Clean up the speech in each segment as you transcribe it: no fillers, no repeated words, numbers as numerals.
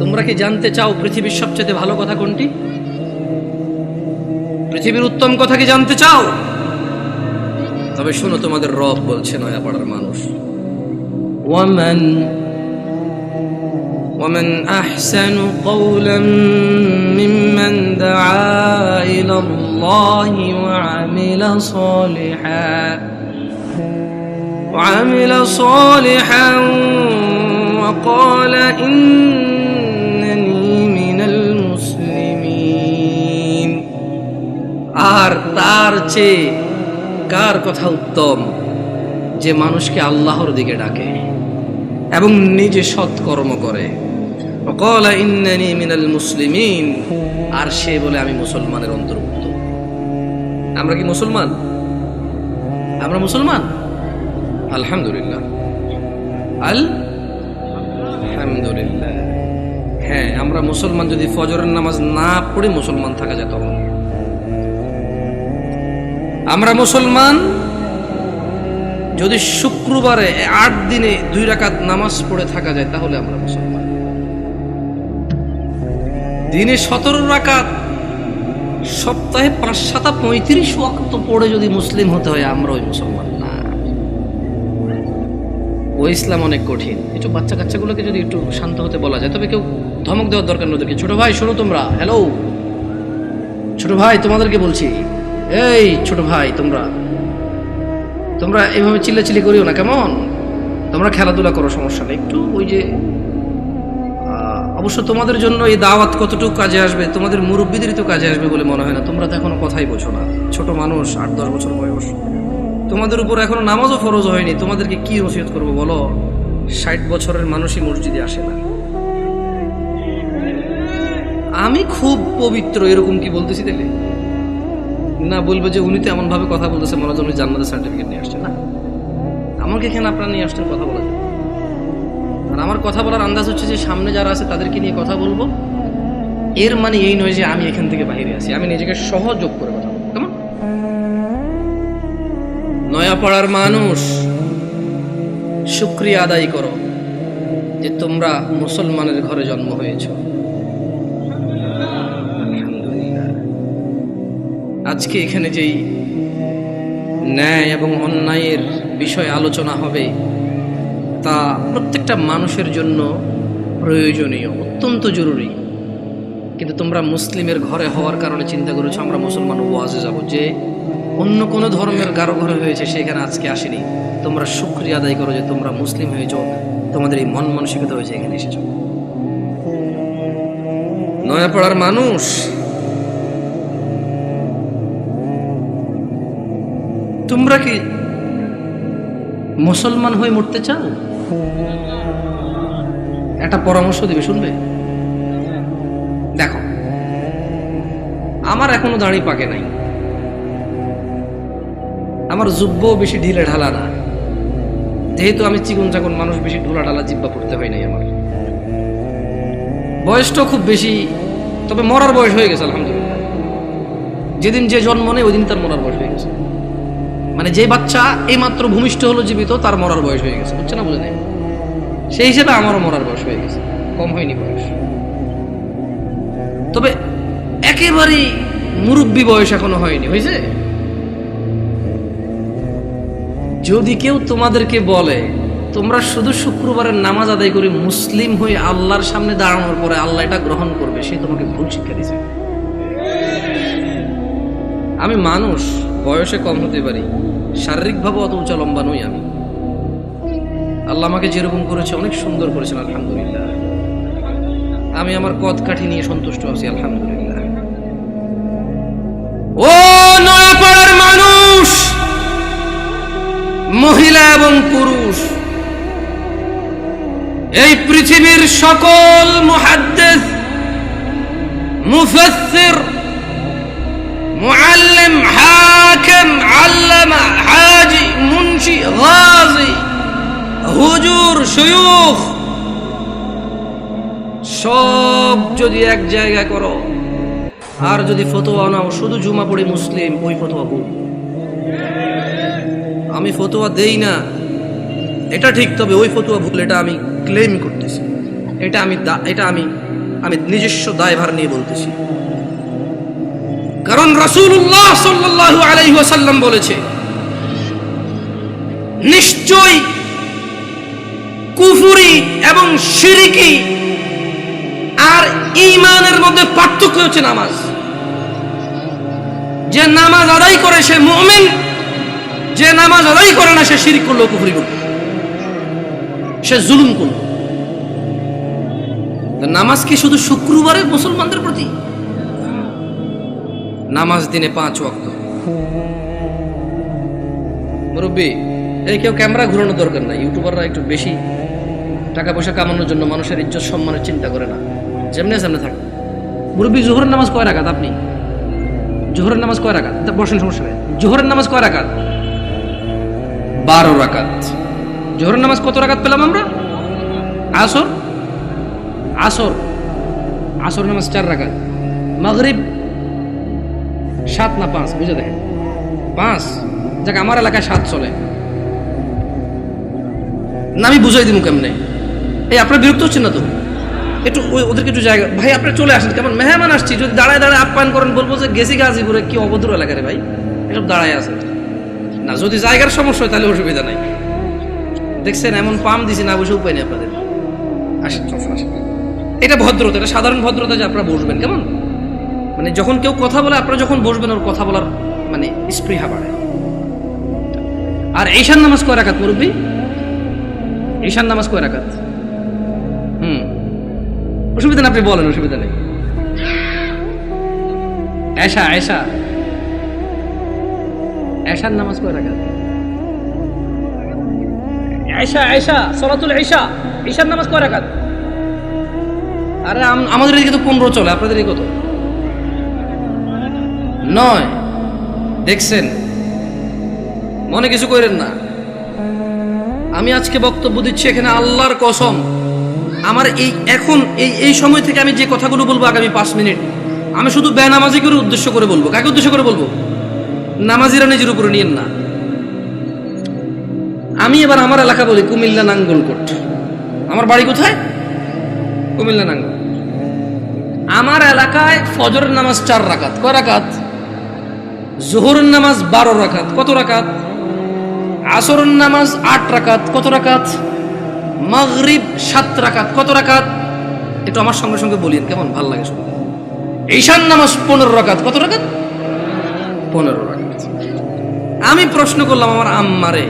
তোমরা কি জানতে চাও পৃথিবীর সবচেয়ে ভালো কথা কোনটি? পৃথিবীর উত্তম কথা কি জানতে চাও? তবে শোনো, তোমাদের রব বলছে, নয়াপাড়ার মানুষ, ومن أحسن قولا ممن دعا إلى الله وعمل صالحا وقال إنني من المسلمين। আর তার চেয়ে কার কথা উত্তম যে মানুষকে আল্লাহর দিকে ডাকে এবং নিজে সৎকর্ম করে। وقال إنني من المسلمين, আর সে বলে আমি মুসলমানের অন্তর্ভুক্ত। আমরা কি মুসলমান? আমরা মুসলমান? আলহামদুলিল্লাহ, আলহামদুলিল্লাহ। হ্যাঁ, আমরা মুসলমান। যদি ফজরের নামাজ না পড়ে মুসলমান থাকা যেত, আমরা মুসলমান। যদি শুক্রবারে 8 দিনে 2 রাকাত নামাজ পড়ে থাকা যায় তাহলে আমরা মুসলমান। দিনে 17 রাকাত, সপ্তাহে 5-7-35 ওয়াক্ত পড়ে যদি মুসলিম হতে হয়, আমরা ওই মুসলমান না। ওই ইসলাম অনেক কঠিন। একটু বাচ্চা কাচ্চাগুলোকে যদি একটু শান্ত হতে বলা যায়, তবে কেউ ধমক দেওয়ার দরকার নয়। ছোট ভাই শোনো, তোমরা, হ্যালো ছোট ভাই, তোমাদেরকে বলছি, এই ছোট ভাই, তোমরা এইভাবে চিল্লাচিল্লি করিও না, কেমন? তোমরা খেলাধুলা করো, সমস্যা নেই। একটু ওই যে অবশ্য তোমাদের জন্য এই দাওয়াত কতটুকু কাজে আসবে, তোমাদের মুরব্বীদেরই তো কাজে আসবে বলে মনে হয় না। তোমরা তো এখনো কথাই বোঝো না, ছোট মানুষ, 8-10 বছর বয়স। তোমাদের উপর এখনো নামাজও ফরজ হয়নি, তোমাদেরকে কি নসিহত করবো বলো? 60 বছরের মানুষই মসজিদে আসে না। আমি খুব পবিত্র এরকম কি বলতেছি তাহলে? না, বলবে যে উনি তো এমন ভাবে কথা বলতেছে মনে হয় উনি জান্নাতের সার্টিফিকেট নিয়ে আসছে। না, আমাকে এখানে আপনারা নিয়ে আসছেন কথা বলার জন্য। আর আমার কথা বলার আন্দাজ হচ্ছে যে সামনে যারা আছে তাদেরকে নিয়ে কথা বলবো। এর মানে এই নয় যে আমি এখান থেকে বাইরে আছি, আমি নিজেকে সহযোগ করে কথা বলবো। কেমন? নয়াপাড়ার মানুষ, শুকরিয়া আদায় করো যে তোমরা মুসলমানের ঘরে জন্ম হয়েছো। আজকে এখানে যেই ন্যায় এবং অন্যায়ের বিষয় আলোচনা হবে, তা প্রত্যেকটা মানুষের জন্য প্রয়োজনীয়, অত্যন্ত জরুরি। কিন্তু তোমরা মুসলিমের ঘরে হওয়ার কারণে চিন্তা করেছো আমরা মুসলমান ওয়াজে যাব, যে অন্য কোনো ধর্মের কারো ঘরে হয়েছে সেখানে আজকে আসেনি। তোমরা শুকরিয়া আদায় করো যে তোমরা মুসলিম হয়েছো, তোমাদের এই মন মানসিকতা হয়েছে, এখানে এসেছো। নয়াপাড়ার মানুষ, তোমরা কি মুসলমান হয়ে মরতে চাও? একটা পরামর্শ দিবে, শুনবে? দেখো, আমার এখনো দাড়ি পাকে নাই, আমার জুব্বও বেশি ঢিলে ঢালা না, যেহেতু আমি চিকন চাকন মানুষ, বেশি ঢোলা ঢালা জিব্বা পড়তে হয় নাই। আমার বয়সটাও খুব বেশি, তবে মরার বয়স হয়ে গেছে আলহামদুলিল্লাহ। যেদিন যে জন্ম নেই ওই দিন তার মরার বয়স হয়ে গেছে। মানে যে বাচ্চা এইমাত্র ভূমিষ্ঠ হলো জীবিত, তার মরার বয়স হয়ে গেছে, বুঝছে না? বুঝে নেই? সেই হিসেবে আমারও মরার বয়স হয়ে গেছে, কম হয়নি বয়স। তবে একেবারেই মুরব্বী বয়স এখনো হয়নি, হয়েছে? যদি কেউ তোমাদেরকে বলে তোমরা শুধু শুক্রবারের নামাজ আদায় করে মুসলিম হয়ে আল্লাহর সামনে দাঁড়ানোর পরে আল্লাহ এটা গ্রহণ করবে, সে তোমাকে ভুল শিক্ষা দিয়েছে। আমি মানুষ, বয়সে কম হতে পারি, শারীরিকভাবে অত উঁচা লম্বা নই আমি। আল্লাহ আমাকে যেরকম করেছে অনেক সুন্দর করেছেন আলহামদুলিল্লাহ। আমি আমার কদ কাঠি নিয়ে সন্তুষ্ট আছি আলহামদুলিল্লাহ। ও নয়াপাড়ার মানুষ, মহিলা এবং পুরুষ, এই পৃথিবীর সকল মুহাদ্দিস, মুফাসসির, মুআল্লিম, হাকিম, আল্লামা, হাজি, মুন্সি, গাজী, হুজুর, শায়খ, সব যদি এক জায়গায় করো আর যদি ফতোয়া নাও শুধু জুমা পড়ে মুসলিম, ওই ফতোয়া ভুল। আমি ফতোয়া দেই না এটা ঠিক, তবে ওই ফতোয়া ভুল, এটা আমি ক্লেম করতেছি। এটা আমি নিজস্ব দায়ভার নিয়ে বলতেছি। কারণ রাসূলুল্লাহ সাল্লাল্লাহু আলাইহি ওয়াসাল্লাম বলেছে, নিশ্চয় কুফরি এবং শিরকি আর ঈমানের মধ্যে পার্থক্য হচ্ছে নামাজ। যে নামাজ আদায় করে সে মুমিন, যে নামাজ আদায় করে না সে শিরক করলো, কুফরি করলো, সে জুলুম করলো। নামাজ কি শুধু শুক্রবারে মুসলমানদের প্রতি? নামাজ দিনে 5 ওয়াক্ত। মুরব্বী, এই কেউ ক্যামেরা ঘুরানোর দরকার নাই। ইউটিউবাররা একটু বেশি টাকা পয়সা কামানোর জন্য মানুষের ইজ্জত সম্মানের চিন্তা করে না, যেমনি সামনে থাকে। মুরব্বী, জোহরের নামাজ কয় রাকাত? আপনি জোহরের নামাজ কয় রাকাত? বসেন, সমস্যা নেই। জোহরের নামাজ কয় রাকাত? 12 রাকাত। জোহরের নামাজ কত রাকাত পেলাম আমরা? আসর আসর আসর নামাজ 4 রাকাত। মাগরিব 7 না 5? বুঝে দেখেন, 5। যাক, আমার এলাকায় 7 চলে না। আমি বুঝাই দিব কেমনে? এই আপনার বিরক্ত হচ্ছেন না তো? একটু ওদেরকে একটু জায়গা, ভাই আপনি চলে আসেন, কেমন মেহমান আসছি, যদি দাঁড়ায় দাঁড়ায় আপ্যায়ন করেন বলবো যে গেছি গাজীপুরে, কি অভদ্র এলাকা রে ভাই, এসব দাঁড়ায় আছে না। যদি জায়গার সমস্যা হয় তাহলে অসুবিধা নাই। দেখছেন এমন পাম দিছি না, বসে উপায় নেই আপনাদের। আসেন, আসেন। এটা ভদ্রতা, এটা সাধারণ ভদ্রতা যে আপনারা বসবেন। কেমন মানে যখন কেউ কথা বলে আপনারা যখন বসবেন, ওর কথা বলার মানে স্পৃহা বাড়ে। আর ঈশান নামাজ কয় রাকাত মুরব্বী? ঈশান নামাজ কয় রাকাত? অসুবিধা না, আপনি বলেন, অসুবিধা নেই। এশার নামাজ কয় রাকাত? সালাতুল ঈশা, ঈশার নামাজ কয় রাকাত? আরে আমাদের এদিকে তো 15 চলে, আপনাদের এদিকে কত? 9। দেখছেন, মনে কিছু করেন না। আমি আজকে বক্তব্য দিচ্ছি এখানে আল্লাহর কসম, আমার এই সময় থেকে আমি যে কথাগুলো বলবো আগামী 5 মিনিট, আমি শুধু বেনামাজি করে উদ্দেশ্য করে বলবো। কাকে উদ্দেশ্য করে বলবো? নামাজিরা নিজের উপরে নিয়েন না। আমি এবার আমার এলাকা বলি, কুমিল্লা নাঙ্গলকোট। আমার বাড়ি কোথায়? কুমিল্লা নাঙ্গল। আমার এলাকায় ফজরের নামাজ 4 রাকাত। কয় রাকাত? জোহরের নামাজ 12 রাকাত। কত রাকাত? আসরের নামাজ 8 রাকাত। কত রাকাত? মাগরিব 7 রাকাত। কত রাকাত? একটু আমার সঙ্গে সঙ্গে বলিন, কেমন ভাল লাগে শুনতে। ঈশান নামাজ 15 রাকাত। কত রাকাত? 15 রাকাত। আমি প্রশ্ন করলাম আমার আম্মারে,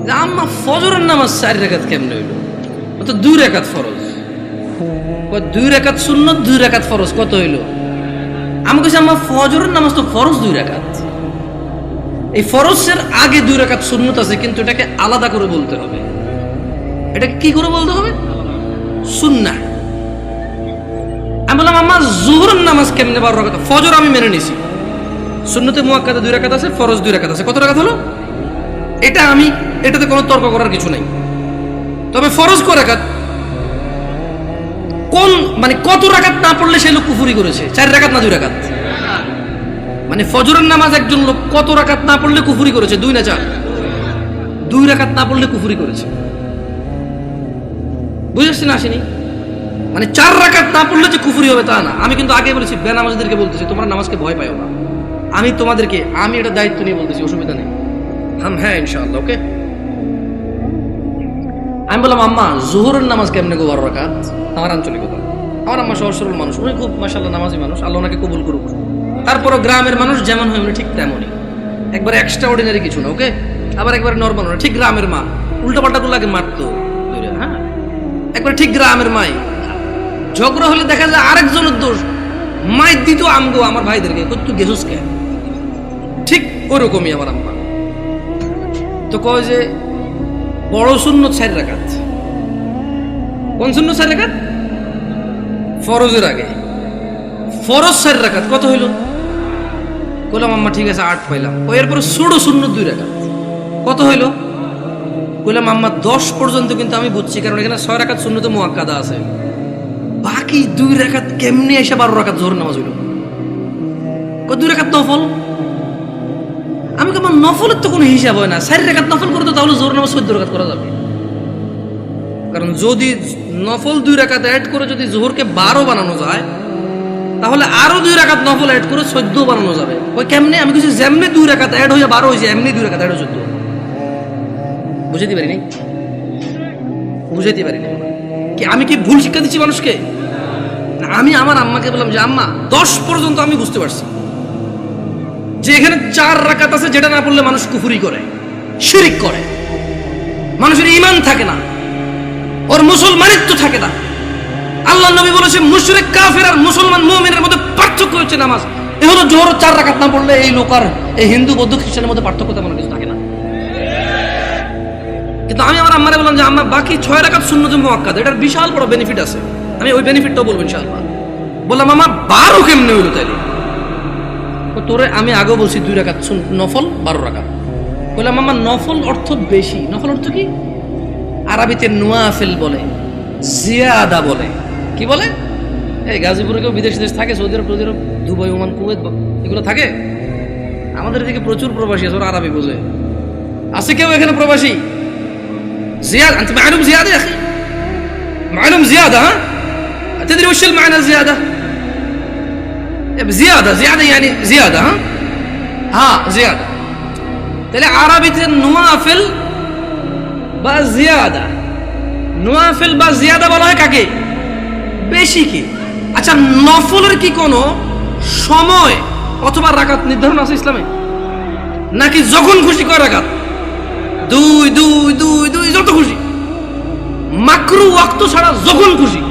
যে আম্মা ফজরের নামাজ 4 রাকাত কেমনে হইল? তো 2 রাকাত ফরজ। 2 রাকাত সুন্নত, 2 রাকাত ফরজ, কত হইল? আমি কইছি আম্মা ফজরের নামাজ তো ফরজ 2 রাকাত। এই ফরজের আগে 2 রাকাত সুন্নত আছে, কিন্তু এটাকে আলাদা করে বলতে হবে। এটাকে কি করে বলতে হবে? সুন্নাহ। আমি বললাম আম্মা জোহরের নামাজ কেমনে 12 রাকাত? ফজর আমি মেনে নিছি, সুন্নতে মুআক্কাদা 2 রাকাত আছে, ফরজ 2 রাকাত আছে। কত রাকাত হলো? এটাতে কোনো তর্ক করার কিছু নাই। তবে ফরজ কয় রাকাত? মানে কত রাকাত না পড়লে সে লোক কুফরি করেছে? 4 রাকাত না 2 রাকাত? মানে ফজরের নামাজ একজন লোক কত রাকাত না পড়লে কুফরি করেছে? 2 না 4? 2 রাকাত না পড়লে কুফরি করেছে। বুঝেছেন? আসেনি? মানে 4 রাকাত না পড়লে যে কুফরি হবে তা না। আমি কিন্তু আগে বলেছি, বেনামাজিদেরকে বলতেছি তোমরা নামাজকে ভয় পাও না। আমি এটা দায়িত্ব নিয়ে বলতেছি, অসুবিধা নেই। হ্যাঁ ইনশাআল্লাহ, ওকে। আমি বললাম আম্মা জোহরের নামাজ কেমনে গো 12 রাকাত? আমার আঞ্চলিকতা। আমার আম্মা সহজ সরল মানুষ, উনি খুব মাশাআল্লাহ নামাজি মানুষ, আল্লাহ ওনাকে কবুল করুক। তারপরও গ্রামের মানুষ যেমন হয় উনি ঠিক তেমনই, একবার এক্সট্রা অর্ডিনারি কিছু না, ওকে। আবার একবার নর্মাল না, ঠিক গ্রামের মা। উল্টা পাল্টা গুলো আগে মারতো, হ্যাঁ, একবার ঠিক গ্রামের মাই। ঝগড়া হলে দেখা যায় আরেকজনের দোষ, মাই দিত আমগো আমার ভাইদেরকে, তুই গেছুস কে? ঠিক ওরকমই আমার আম্মা। তো কয় যে বড় সুন্নত 4 রাকাত। কোন সুন্নত 4 রাকাত? ফরজের আগে। ফরজ 4 রাকাত, কত হইল? কইলাম আম্মা ঠিক আছে 8 পাইলাম। এরপরে ছোট সুন্নত 2 রাকাত, কত হইল? কইলাম আম্মা 10 পর্যন্ত কিন্তু আমি বুঝছি, কারণ এখানে 6 রাকাত সুন্নতে মুআক্কাদা আছে। বাকি 2 রাকাত কেমনে এসে 12 রাকাত জোহর নামাজ হইল? 2 রাকাত নফল। আমি আমার নফলের তো কোনো হিসাব হয় না। 4 রাকাত নফল করে তো তাহলে জোহর নামাজ 14 রাকাত করা যাবে। কারণ যদি নফল 2 রাকাত অ্যাড করে যদি জোহরকে 12 বানানো যায়, তাহলে আরো 2 রাকাত নফল অ্যাড করে 14 বানানো যাবে। ওই কেমনে? আমি কিছু যেমনি 2 রাকাত অ্যাড হয়ে 12 হয়েছে, এমনি 2 রাকাত অ্যাড হয়ে 14। বুঝাইতে পারিনি? বুঝাইতে পারিনি কি? আমি কি ভুল শিক্ষা দিচ্ছি মানুষকে? আমি আমার আম্মাকে বললাম যে আম্মা 10 পর্যন্ত আমি বুঝতে পারছি যে এখানে 4 রাকাত আছে, যেটা না পড়লে মানুষ কুফরি করে, শিরিক করে, মানুষের ঈমান থাকে না, ওর মুসলমানিত্ব থাকে না। আল্লাহ নবী বলেছে মুশরিক কাফের আর মুসলমান মুমিনের মধ্যে পার্থক্য হচ্ছে নামাজ। এ হলো জোহর 4 রাকাত না পড়লে এই লোক আর এই হিন্দু বৌদ্ধ খ্রিস্টানের মধ্যে পার্থক্য তেমন কিছু থাকে না। কিন্তু আমি আমার আম্মারে বললাম যে আম্মা বাকি 6 রাকাত সুন্নত মুআক্কাদ, এটার বিশাল বড় বেনিফিট আছে, আমি ওই বেনিফিটটাও বলবো ইনশাআল্লাহ। বললাম মামা 12 কেমনে হইলো তাইলে? তোরে আমি আগেও বলছি 2 রাকাত নফল 12 রাকাত। বললাম মামা নফল অর্থ বেশি। নফল অর্থ কি? আরবিতে নওয়াফিল বলে, জিয়াদা বলে। কি বলে? এই গাজীপুরে কেউ বিদেশ দেশ থাকে, সৌদি আরব, দুবাই, ওমান, কুয়েত, এগুলো থাকে। আমাদের এদিকে প্রচুর প্রবাসী আছে, ওরা আরবি বোঝে। আছে কেউ এখানে প্রবাসী? زيادة أنت معلوم زيادة يا أخي؟ معلوم زيادة ها؟ تدري وش المعنى زيادة؟ زيادة يعني زيادة ها زيادة. تلاقي عربية النوافل بقى زيادة، نوافل بقى زيادة বলা হয় কাকে? বেশি কি? আচ্ছা নফলের কি কোনো সময় অথবা রাকাত নির্ধারণ আছে ইসলামে? নাকি যখন খুশি কয় রাকাত? 2 যত খুশি, মাকরু ওয়াক্ত ছাড়া যখন খুশি।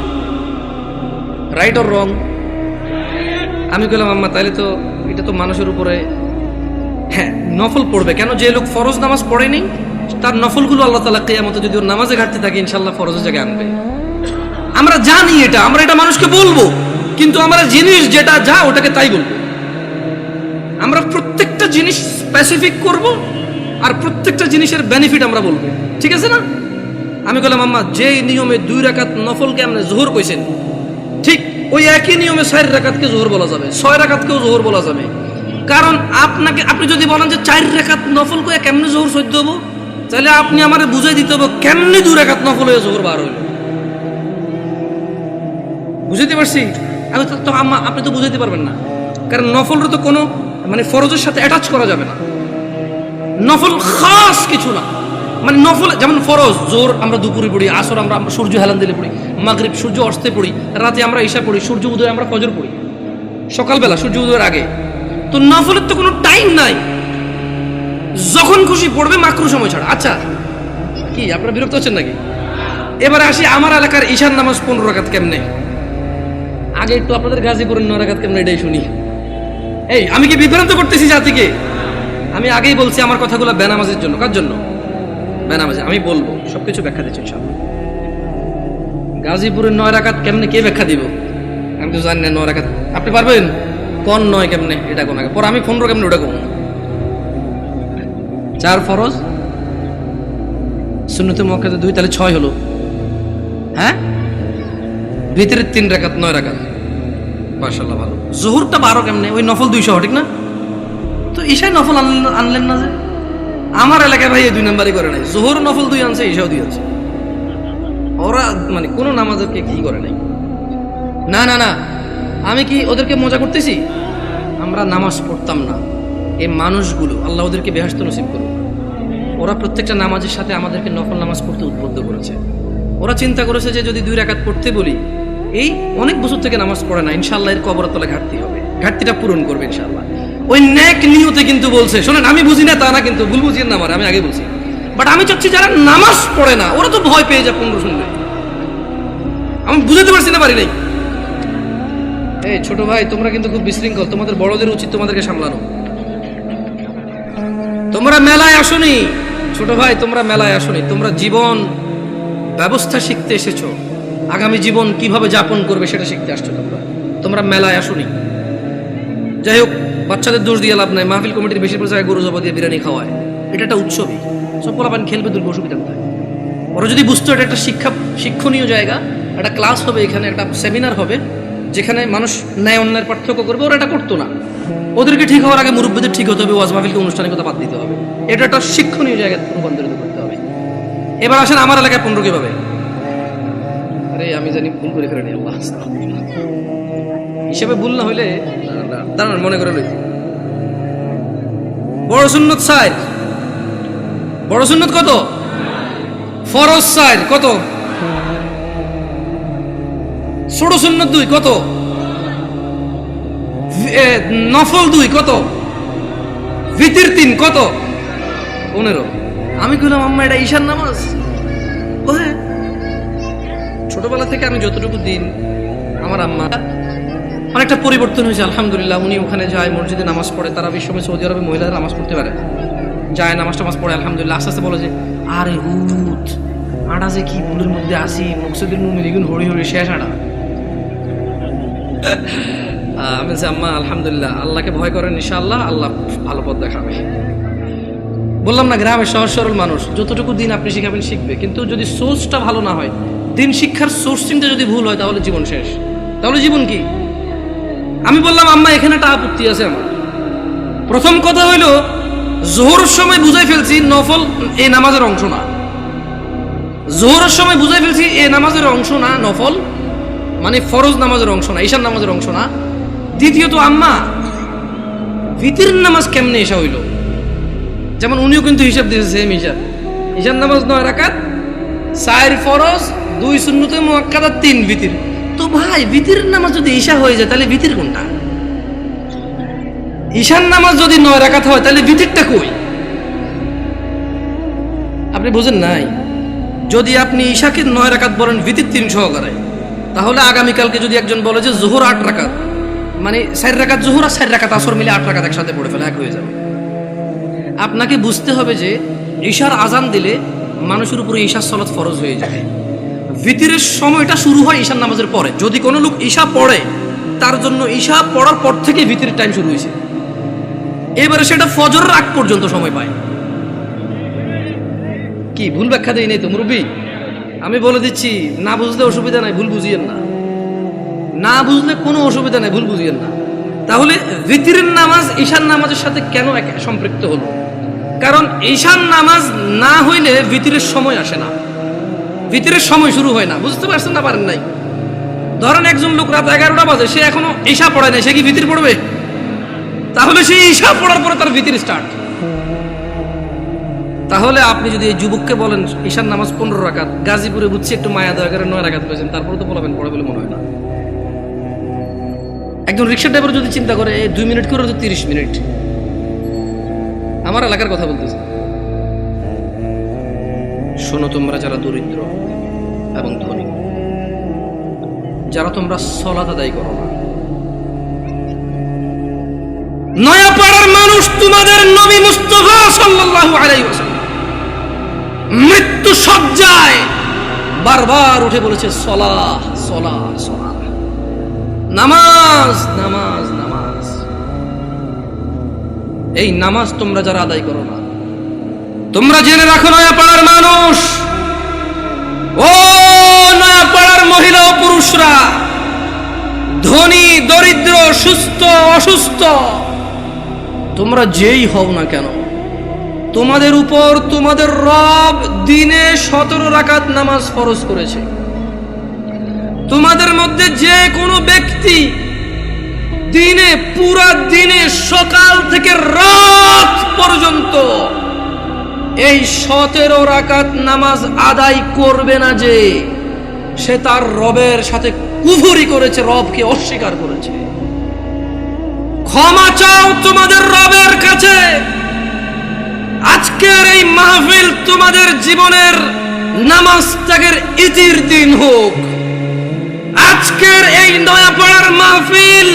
Right or wrong? আমি বললাম আম্মা তাহলে তো এটা তো মানুষের উপরে, হ্যাঁ নফল পড়বে কেন? যে লোক ফরজ নামাজ পড়েনি তার নফলগুলো আল্লাহ তাআলা কিয়ামতে যদি ওর নামাজে ঘাটতি থাকে ইনশাআল্লাহ ফরজের জায়গায় আনবে। আমরা জানি এটা, আমরা এটা মানুষকে বলবো, কিন্তু আমরা জিনিস যেটা যা ওটাকে তাই বলবো। আমরা প্রত্যেকটা জিনিস স্পেসিফিক করব আর প্রত্যেকটা জিনিসের বেনিফিট আমরা বলবো, ঠিক আছে না? আমি বললাম আম্মা যেই নিয়মে 2 রাকাত নফলকে আপনি জোহর কইছেন, ঠিক ওই একই নিয়মে 4 রাকাতকে জোহর বলা যাবে, 6 রাকাতকেও জোহর বলা যাবে। কারণ আপনি যদি বলেন যে 4 রাকাত নফল কয়ে কেমনে জোহর 14 হবো, তাহলে আপনি আমারে বুঝাই দিতে হবে কেমনে 2 রাকাত নফল হয়ে জোহর 12 হইল। বুঝাইতে পারছি? আমি তো আম্মা আপনি তো বুঝাইতে পারবেন না, কারণ নফলটা তো কোনো মানে ফরজের সাথে অ্যাটাচ করা যাবে না। নফল খাস কিছু না, মানে নফল যেমন ফরজ জোর আমরা দুপুরে পড়ি, আসর আমরা সূর্য হেলান দিলে পড়ি, মাগরিব সূর্য অস্তে পড়ি, রাতে আমরা ঈশা পড়ি, সূর্য উদয় আমরা ফজর পড়ি, সকালবেলা সূর্য উদয়ের আগে। তো নফলের তো কোনো টাইম নাই, যখন খুশি পড়বে মাকরু সময় ছাড়া। আচ্ছা কি আপনারা বিরক্ত হচ্ছেন নাকি? এবারে আসি আমার এলাকার ঈশার নামাজ 15 রাকাত কেমনে। আগে একটু আপনাদের গাজীপুরের 9 রাকাত কেমনে এটাই শুনি। এই আমি কি বিভ্রান্ত করতেছি জাতিকে? আমি আগেই বলছি আমার কথাগুলো বেনামাজের জন্য। কার জন্য? বেনামাজে। আমি বলবো সবকিছু ব্যাখ্যা দিচ্ছি ইনশাআল্লাহ। গাজীপুরের 9 রাকাত কেমনে কে ব্যাখ্যা দিব? আমি তো জানি না 9 রাকাত। আপনি পারবেন? কোন 9 কেমনে, এটা কোন আগে, পরে আমি 15 কেমনে ওটা কোন। 4 ফরজ, সুন্নতে মুআক্কাদা 2, তাহলে 6 হলো। হ্যাঁ ভিতরে 3 রাকাত, 9 রাকাত। মাশাআল্লাহ ভালো। জোহরটা 12 কেমনে? ওই নফল 200 ঠিক না? তো ঈশায় নফল আনলেন না যে? আমার এলাকায় ভাই এই 2 নাম্বারই করে নাই, জোহর নফল 2 আনছে, ঈশাও 2 আনছে। ওরা মানে কোনো নামাজকে কি করে নাই। না না না, আমি কি ওদেরকে মজা করতেছি? আমরা নামাজ পড়তাম না, এই মানুষগুলো আল্লাহ ওদেরকে বেহেশত নসিব করুক, ওরা প্রত্যেকটা নামাজের সাথে আমাদেরকে নফল নামাজ পড়তে উদ্বুদ্ধ করেছে। ওরা চিন্তা করেছে যে যদি 2 রাকাত পড়তে বলি, এই অনেক বছর থেকে নামাজ পড়ে না, ইনশাআল্লাহ এর কবরের তলে ঘাটতি হবে, ঘাটতিটা পূরণ করবে ইনশাআল্লাহ। ওই নেক নিয়তে কিন্তু বলছে। শোনেন আমি বুঝি না তা না, কিন্তু ভুল বুঝিয়েন না আমার, আমি আগে বলছি। বাট আমি চাচ্ছি যারা নামাজ পড়ে না ওরা তো ভয় পেয়ে যায় 15 শুনলে। আমি বুঝাতে পারছি না, পারি নাই। এই ছোট ভাই তোমরা কিন্তু খুব বিশৃঙ্খল, তোমাদের বড়দের উচিত তোমাদেরকে সামলানো। তোমরা মেলায় আসোনি ছোট ভাই, তোমরা মেলায় আসোনি, তোমরা জীবন ব্যবস্থা শিখতে এসেছো, আগামী জীবন কিভাবে যাপন করবে সেটা শিখতে আসছো। তোমরা মেলায় আসোনি। যাই হোক, বাচ্চাদের দোষ দিয়ে লাভ নাই। মাহফিল কমিটির বেশিরভাগ জায়গায় গরু জবা দিয়ে বিরিয়ানি খাওয়ায়, এটা একটা উৎসবই, সব পোলাপান খেলবে, দুর্গ অসুবিধা কোথায়? ওরা যদি বুঝতো এটা একটা শিক্ষণীয় জায়গা, একটা ক্লাস হবে এখানে, একটা সেমিনার হবে যেখানে মানুষ ন্যায় অন্যায়ের পার্থক্য করবে, ওরা এটা করতো না। ওদেরকে ঠিক হওয়ার আগে মুরব্বীদের ঠিক হতে হবে, ওয়াজ মাহফিলকে আনুষ্ঠানিকতা বাদ দিতে হবে, এটা একটা শিক্ষণীয় জায়গায় রূপান্তরিত করতে হবে। এবার আসেন আমার এলাকায় 15 কিভাবে। আরে আমি জানি ভুল করে ফেলেনি, আল্লাহ আস্তাগফিরুল্লাহ। হিসাবে ভুল না হইলে দাঁড়ান মনে করে লই। বড় সুন্নত 4, বড় সুন্নত কত? ফরজ 4 কত? ছোট সুন্নত 2 কত? নফল 2 কত? ভিতর 3 কত? 15। আমি কইলাম আম্মা এটা ঈশার নামাজ? ও হ্যাঁ। ছোটবেলা থেকে আমি যতটুকু দিন, আমার আম্মা অনেকটা পরিবর্তন হয়েছে আলহামদুলিল্লাহ। উনি ওখানে যায়, মসজিদে নামাজ পড়ে। তারা সময় সৌদি আরবে মহিলারা নামাজ পড়তে পারে, যায় নামাজ টামাজ পড়ে আলহামদুলিল্লাহ। আস্তে আস্তে বলে যে আরে হুত আড়া যে কি ভুলের মধ্যে আসি, মকসুদের মুমিন এগুন হরি হরি শেষ আড়া। আমি বলছি আম্মা আলহামদুলিল্লাহ, আল্লাহকে ভয় করেন, ইনশাআল্লাহ আল্লাহ ভালো পথ দেখাবে। বললাম না, গ্রামের সহজ সরল মানুষ, যতটুকু দিন আপনি শিখাবেন শিখবে, কিন্তু যদি সোর্সটা ভালো না হয়, দিন শিক্ষার সোর্সিংটা যদি ভুল হয়, তাহলে জীবন শেষ। তাহলে জীবন কি? আমি বললাম আম্মা এখানে একটা আপত্তি আছে আমার। প্রথম কথা হইল, জোহরের সময় বুঝাই ফেলছি নফল এই নামাজের অংশ না। জোহরের সময় বুঝাই ফেলছি এই নামাজের অংশ না, নফল মানে ফরজ নামাজের অংশ না, ঈশার নামাজের অংশ না। দ্বিতীয়ত আম্মা ভিতরের নামাজ কেমনে এসা হইল? যেমন উনিও কিন্তু হিসাব দিয়েছে সেম হিসাব। ঈশার নামাজ 9 রাকাত, 4 ফরজ, 2 সুন্নতে মুআক্কাদা, 3 ভিতর। তো ভাই ভিতরের নামাজ যদি ঈশা হয়ে যায়, তাহলে ভিতর কোনটা? ঈশার নামাজ যদি 9 রাকাত হয়, তাহলে ভিতরটা কই? আপনি বুঝেন নাই? যদি আপনি ঈশাকে 9 রাকাত বলেন ভিতর 3 সহকারে, তাহলে আগামীকালকে যদি একজন বলে যে জোহর 8 রাকাত, মানে 4 রাকাত জোহর আর 4 রাকাত আসর মিলে 8 রাকাত একসাথে পড়ে ফেলে, এক হয়ে যাবে। আপনাকে বুঝতে হবে যে ঈশার আজান দিলে মানুষের উপরে ঈশার সালাত ফরজ হয়ে যায়। ভিতরের সময়টা শুরু হয় ঈশার নামাজের পরে। যদি কোনো লোক ঈশা পড়ে, তার জন্য ঈশা পড়ার পর থেকে ভিতরের টাইম শুরু হয়েছে। এবারে সেটা ফজরের আগ পর্যন্ত সময় পায়। কি ভুল ব্যাখ্যা দেই নাই তো মুরব্বী? আমি বলে দিচ্ছি, না বুঝলে অসুবিধা নাই, ভুল বুঝিয়েন না। না বুঝলে কোনো অসুবিধা নাই, ভুল বুঝিয়েন না। তাহলে ভিতরের নামাজ ঈশার নামাজের সাথে কেন সম্পৃক্ত হলো? কারণ ঈশার নামাজ না হইলে ভিতরের সময় আসে না, ভিতরের সময় শুরু হয় না। বুঝতে পারছেন না? পারেন নাই? ধরেন একজন লোক রাত 11টা বাজে, সে এখনো ঈশা পড়ায় নাই, সে কি ভিতর পড়বে? তাহলে সে ঈশা পড়ার পরে তার ভিতর স্টার্ট। তাহলে আপনি যদি এই যুবককে বলেন ঈশার নামাজ 15 রাকাত, গাজীপুরে বুঝছি একটু মায়া দয়া করে 9 রাকাত পেয়েছেন, তারপরে তো বলবেন পড়ে বলে মনে হয় না। একজন রিক্সা ড্রাইভার যদি চিন্তা করে 2 মিনিট করে তো 30 মিনিট। আমার এলাকার কথা বলতেছে। শোনো তোমরা যারা দরিদ্র এবং ধনী, যারা তোমরা সালাত আদায় করো না, নয়াপাড়ার মানুষ তোমাদের নবী মুস্তাফা সাল্লাল্লাহু আলাইহি ওয়াসাল্লাম মৃত্যু সজ্জায় বারবার উঠে বলেছে সালাহ সালাহ সালাহ, নামাজ নামাজ নামাজ। এই নামাজ তোমরা যারা আদায় করো না, তোমরা জেনে রাখো নয়াপাড়ার মানুষ, ও নয়াপাড়ার মহিলা ও পুরুষরা, ধনী দরিদ্র, সুস্থ অসুস্থ, তোমরা যেই হও না কেন, তোমাদের উপর তোমাদের রব দিনে 17 রাকাত নামাজ ফরজ করেছে। তোমাদের মধ্যে যে কোনো ব্যক্তি দিনে, পুরা দিনে সকাল থেকে রাত পর্যন্ত এই 17 রাকাত নামাজ আদায় করবে না, যে সে তার রবের সাথে কুফরি করেছে, রবকে অস্বীকার করেছে। ক্ষমা চাও তোমাদের রবের কাছে। আজকের এই মাহফিল তোমাদের জীবনের নামাজ ত্যাগের ইতির দিন হোক। আজকের এই নয়াপাড়ার মাহফিল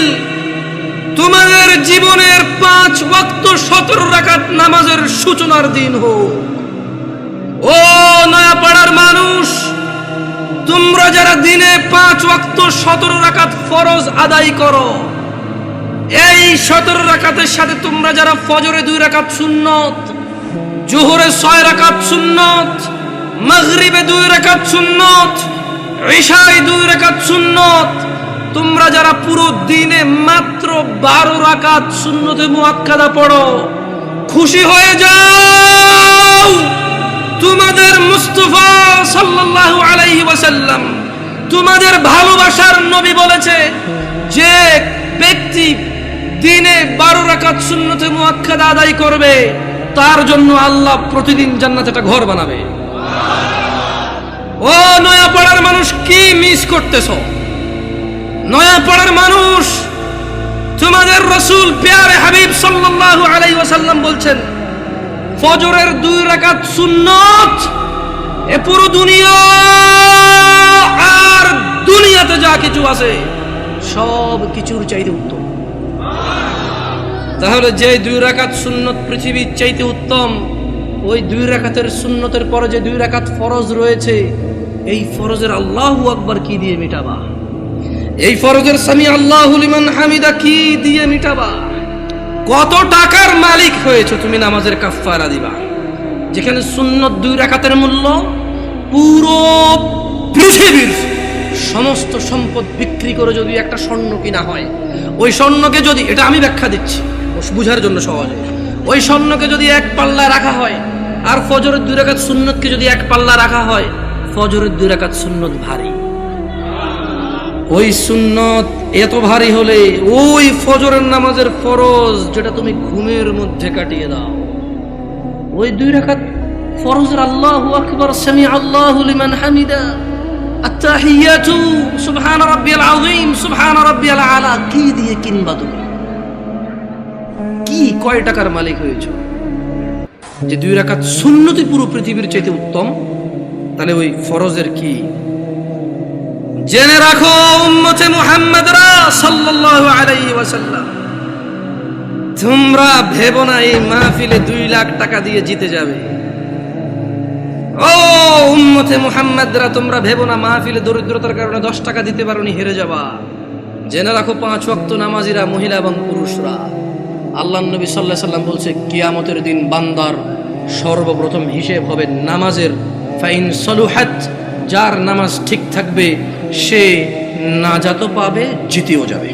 তোমাদের জীবনের 5 ওয়াক্ত 17 রাকাত নামাজের সূচনার দিন হোক। ও নয়াপাড়ার মানুষ, তোমরা যারা দিনে 5 ওয়াক্ত 17 রাকাত ফরজ আদায় করো, এই 17 রাকাতের সাথে তোমরা যারা ফজরে 2 রাকাত সুন্নত, জোহরে 6 রাকাত সুন্নত, মাগরিবে 2 রাকাত সুন্নত, ইশায় 2 রাকাত সুন্নত, তোমরা যারা পুরো দিনে মাত্র 12 রাকাত সুন্নতে মুআক্কাদা পড়ো, খুশি হয়ে যাও। তোমাদের মুস্তাফা সাল্লাল্লাহু আলাইহি ওয়াসাল্লাম তোমাদের ভালোবাসার নবী বলেছে, যে ব্যক্তি দিনে 12 রাকাত সুন্নতে মুআক্কাদা আদায় করবে, তার জন্য আল্লাহ প্রতিদিন জান্নাতে একটা ঘর বানাবে। ও নয়াপাড়ার মানুষ, কি মিস করতেছ? নয়াপাড়ার মানুষ, তোমাদের রাসূল প্যারে হাবিব সাল্লাল্লাহু আলাইহি ওয়াসাল্লাম বলছেন, ফজরের 2 রাকাত সুন্নত এ পুরো দুনিয়া আর দুনিয়াতে যা কিছু আছে সব কিছুর চাইতে উত্তম। তাহলে যে 2 রাকাত সুন্নত পৃথিবীর চাইতে উত্তম, ওই 2 রাকাতের সুন্নতের পরে যে 2 রাকাত ফরজ রয়েছে, এই ফরজের আল্লাহু আকবার কি দিয়ে মিটাবা? এই ফরজের সামি আল্লাহু লিমান হামিদা কি দিয়ে মিটাবা? কত টাকার মালিক হয়েছে তুমি নামাজের কাফফারা দিবা, যেখানে সুন্নত 2 রাকাতের মূল্য পুরো পৃথিবীর সমস্ত সম্পদ বিক্রি করে যদি একটা স্বর্ণ কিনা হয়, ওই স্বর্ণকে যদি, এটা আমি ব্যাখ্যা দিচ্ছি বুঝার জন্য সহজে, ওই স্বর্ণকে যদি 1 পাল্লা রাখা হয় আর ফজরের 2 রাকাত সুন্নতকে যদি 1 পাল্লা রাখা হয়, ফজরের 2 রাকাত সুন্নত ভারী। ওই সুন্নত এত ভারী হলে ওই ফজরের নামাজের ফরজ যেটা তুমি ঘুমের মধ্যে কাটিয়ে দাও, ওই 2 রাকাত ফরজের আল্লাহু আকবার, সামি আল্লাহু লিমান হামিদা, আত্তাহিয়াতু সুবহান রাব্বিয়াল আযীম, সুবহান রাব্বিয়াল আলা কি দিয়ে কিনবা? তুমি কি কয় টাকার মালিক হয়েছো যে 2 রাকাত সুন্নতই পুরো পৃথিবীর চাইতে উত্তম? তাহলে ওই ফরজের কি? জেনে রাখো উম্মতে মুহাম্মাদরা সাল্লাল্লাহু আলাইহি ওয়াসাল্লাম, তোমরা ভেবো না এই মাহফিলে 2 লাখ টাকা দিয়ে জিতে যাবে। ও উম্মতে মুহাম্মাদরা, তোমরা ভেবো না মাহফিলে দরিদ্রতার কারণে 10 টাকা দিতে পারোনি হেরে যাবা। জেনে রাখো 5 ওয়াক্ত নামাজিরা, মহিলা এবং পুরুষরা, আল্লাহর নবী সাল্লাল্লাহু আলাইহি ওয়াসাল্লাম বলছে, কিয়ামতের দিন বান্দার সর্বপ্রথম হিসেব হবে নামাজের। ফাইন সলুহাত, যার নামাজ ঠিক থাকবে সে নাজাতও পাবে, জিতেও যাবে।